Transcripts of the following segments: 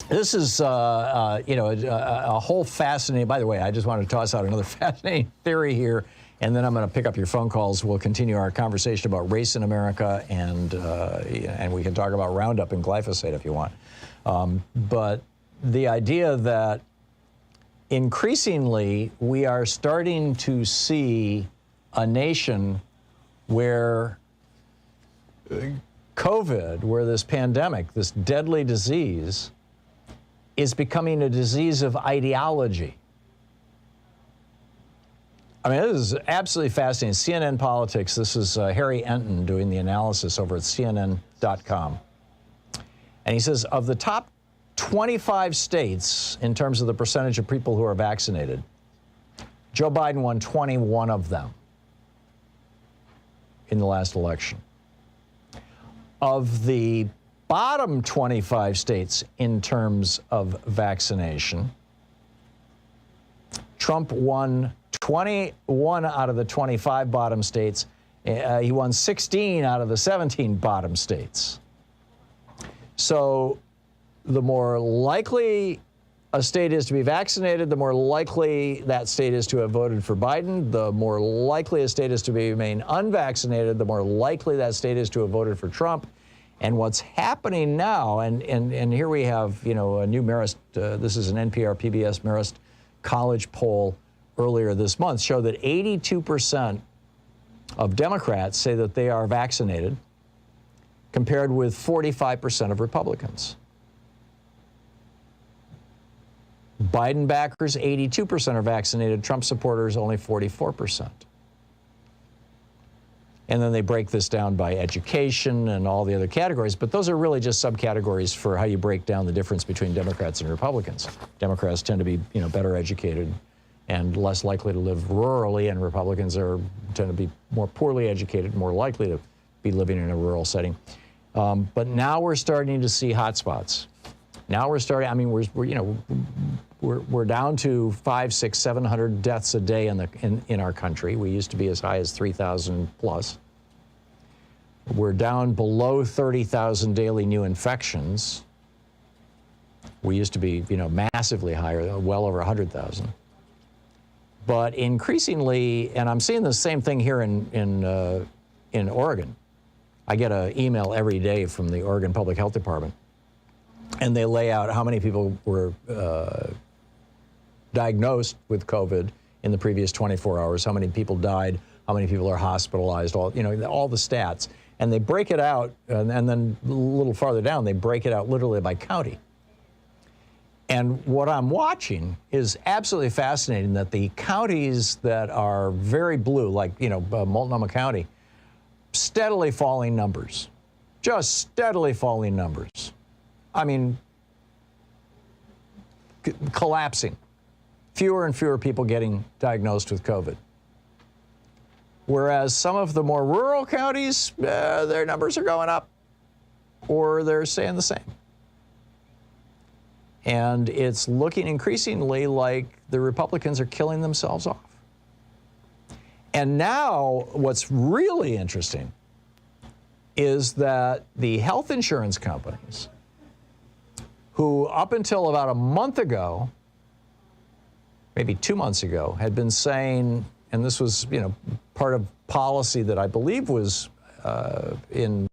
This is, you know, a whole fascinating, by the way, I just want to toss out another fascinating theory here, and then I'm going to pick up your phone calls. We'll continue our conversation about race in America, and we can talk about Roundup and glyphosate if you want. But the idea that increasingly we are starting to see a nation where COVID, where this pandemic, this deadly disease, is becoming a disease of ideology. I mean, this is absolutely fascinating. CNN Politics, this is Harry Enton doing the analysis over at CNN.com. And he says, of the top 25 states in terms of the percentage of people who are vaccinated, Joe Biden won 21 of them in the last election. Of the bottom 25 states in terms of vaccination, Trump won 21 out of the 25 bottom states. He won 16 out of the 17 bottom states. So the more likely a state is to be vaccinated, the more likely that state is to have voted for Biden. The more likely a state is to remain unvaccinated, the more likely that state is to have voted for Trump. And what's happening now, and here we have, you know, a new Marist, this is an NPR PBS Marist College poll earlier this month, showed that 82% of Democrats say that they are vaccinated, compared with 45% of Republicans. Biden backers, 82% are vaccinated. Trump supporters, only 44%. And then they break this down by education and all the other categories, but those are really just subcategories for how you break down the difference between Democrats and Republicans. Democrats tend to be, you know, better educated and less likely to live rurally, and Republicans tend to be more poorly educated, more likely to be living in a rural setting. But now we're starting to see hotspots. Now we're starting. I mean, we're down to 500, 600, 700 deaths a day in our country. We used to be as high as 3,000 plus. We're down below 30,000 daily new infections. We used to be, you know, massively higher, well over 100,000. But increasingly, and I'm seeing the same thing here in Oregon. I get an email every day from the Oregon Public Health Department, and they lay out how many people were diagnosed with COVID in the previous 24 hours, how many people died, how many people are hospitalized, all, you know, all the stats. And they break it out, and then a little farther down, they break it out literally by county. And what I'm watching is absolutely fascinating, that the counties that are very blue, like, you know, Multnomah County, steadily falling numbers, just steadily falling numbers. I mean, collapsing. Fewer and fewer people getting diagnosed with COVID. Whereas some of the more rural counties, their numbers are going up, or they're staying the same. And it's looking increasingly like the Republicans are killing themselves off. And now what's really interesting is that the health insurance companies, who up until about a month ago, maybe 2 months ago, had been saying, and this was, you know, part of policy that I believe was in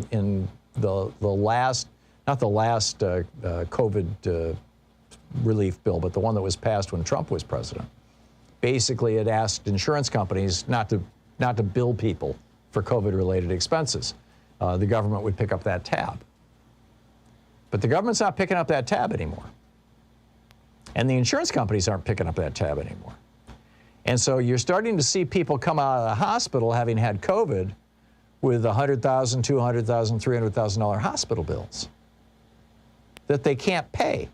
the last, not the last COVID relief bill, but the one that was passed when Trump was president. Basically, it asked insurance companies not to bill people for COVID-related expenses. The government would pick up that tab. But the government's not picking up that tab anymore. And the insurance companies aren't picking up that tab anymore. And so you're starting to see people come out of the hospital having had COVID with $100,000, $200,000, $300,000 hospital bills that they can't pay,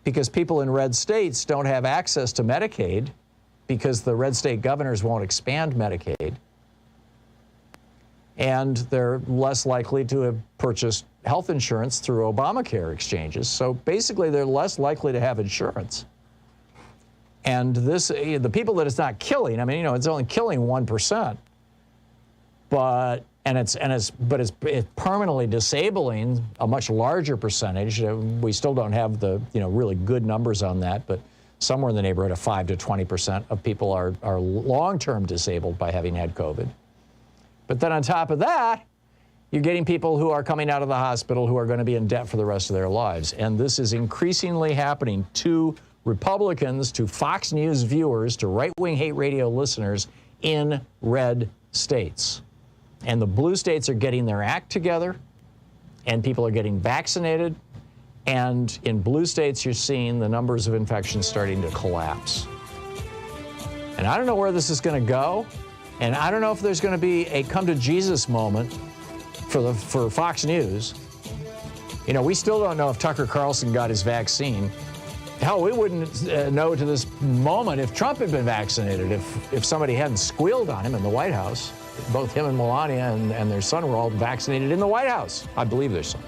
because people in red states don't have access to Medicaid because the red state governors won't expand Medicaid. And they're less likely to have purchased health insurance through Obamacare exchanges. So basically, they're less likely to have insurance. And this, the people that it's not killing, I mean, you know, it's only killing 1%, but But it's permanently disabling a much larger percentage. We still don't have the really good numbers on that, but somewhere in the neighborhood of 5 to 20% of people are long-term disabled by having had COVID. But then on top of that, you're getting people who are coming out of the hospital who are going to be in debt for the rest of their lives. And this is increasingly happening to Republicans, to Fox News viewers, to right-wing hate radio listeners in red states. And the blue states are getting their act together, and people are getting vaccinated. And in blue states, you're seeing the numbers of infections starting to collapse. And I don't know where this is going to go. And I don't know if there's going to be a come to Jesus moment for Fox News. We still don't know if Tucker Carlson got his vaccine. Hell, we wouldn't know to this moment if Trump had been vaccinated, if somebody hadn't squealed on him in the White House. Both him and Melania and their son were all vaccinated in the White House. I believe their son.